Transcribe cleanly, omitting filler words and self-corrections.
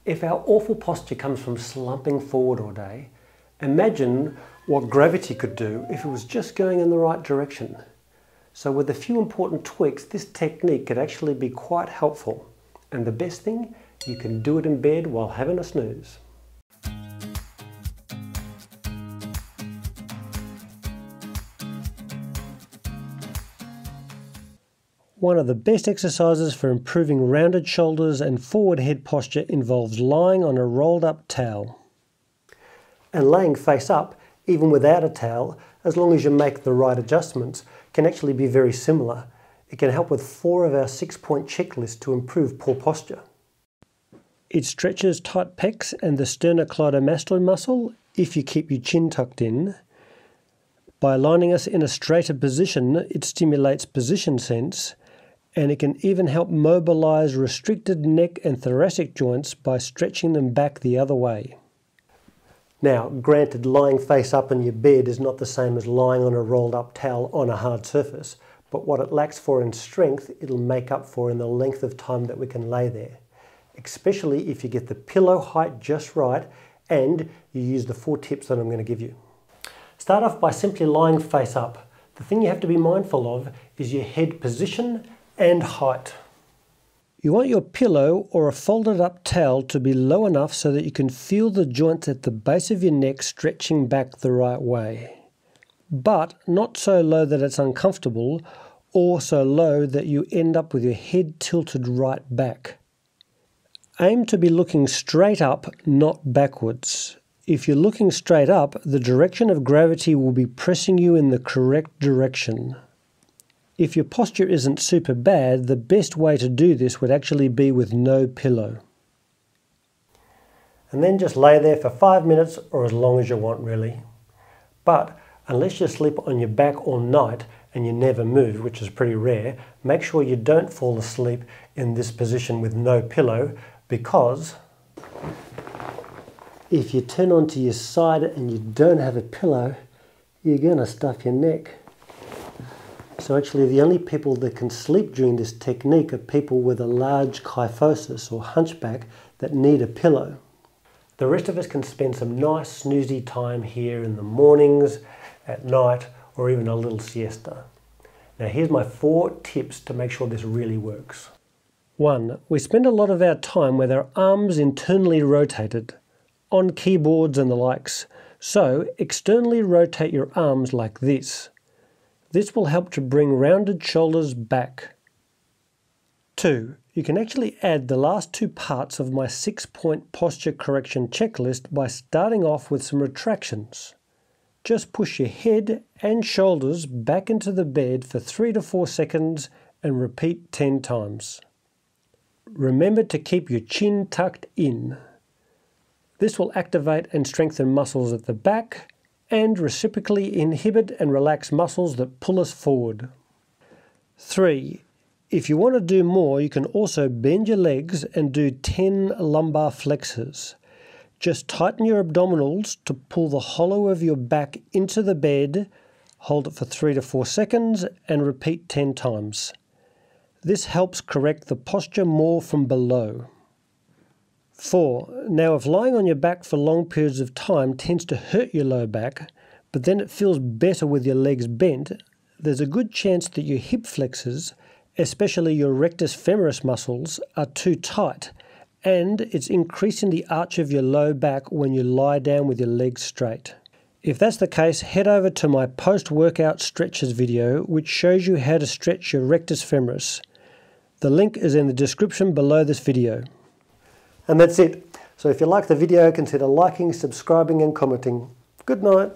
If our awful posture comes from slumping forward all day, imagine what gravity could do if it was just going in the right direction. So with a few important tweaks, this technique could actually be quite helpful. And the best thing, you can do it in bed while having a snooze. One of the best exercises for improving rounded shoulders and forward head posture involves lying on a rolled up towel. And laying face up, even without a towel, as long as you make the right adjustments, can actually be very similar. It can help with 4 of our 6-point checklist to improve poor posture. It stretches tight pecs and the sternocleidomastoid muscle if you keep your chin tucked in. By aligning us in a straighter position, it stimulates position sense, and it can even help mobilize restricted neck and thoracic joints by stretching them back the other way. Now, granted, lying face up in your bed is not the same as lying on a rolled up towel on a hard surface, but what it lacks for in strength, it'll make up for in the length of time that we can lay there. Especially if you get the pillow height just right and you use the 4 tips that I'm going to give you. Start off by simply lying face up. The thing you have to be mindful of is your head position and height. You want your pillow or a folded up towel to be low enough so that you can feel the joints at the base of your neck stretching back the right way, but not so low that it's uncomfortable or so low that you end up with your head tilted right back. Aim to be looking straight up, not backwards. If you're looking straight up, the direction of gravity will be pressing you in the correct direction. If your posture isn't super bad, the best way to do this would actually be with no pillow. And then just lay there for 5 minutes or as long as you want really. But unless you sleep on your back all night and you never move, which is pretty rare, make sure you don't fall asleep in this position with no pillow, because if you turn onto your side and you don't have a pillow, you're going to stuff your neck. So actually the only people that can sleep during this technique are people with a large kyphosis or hunchback that need a pillow. The rest of us can spend some nice snoozy time here in the mornings, at night, or even a little siesta. Now here's my 4 tips to make sure this really works. 1. We spend a lot of our time with our arms internally rotated, on keyboards and the likes. So externally rotate your arms like this. This will help to bring rounded shoulders back. 2. You can actually add the last 2 parts of my 6-point posture correction checklist by starting off with some retractions. Just push your head and shoulders back into the bed for 3 to 4 seconds and repeat 10 times. Remember to keep your chin tucked in. This will activate and strengthen muscles at the back and reciprocally inhibit and relax muscles that pull us forward. 3. If you want to do more, you can also bend your legs and do 10 lumbar flexors. Just tighten your abdominals to pull the hollow of your back into the bed, hold it for 3 to 4 seconds and repeat 10 times. This helps correct the posture more from below. 4. Now if lying on your back for long periods of time tends to hurt your low back, but then it feels better with your legs bent, there's a good chance that your hip flexors, especially your rectus femoris muscles, are too tight, and it's increasing the arch of your low back when you lie down with your legs straight. If that's the case, head over to my post-workout stretches video, which shows you how to stretch your rectus femoris. The link is in the description below this video. And that's it. So if you like the video, consider liking, subscribing and commenting. Good night.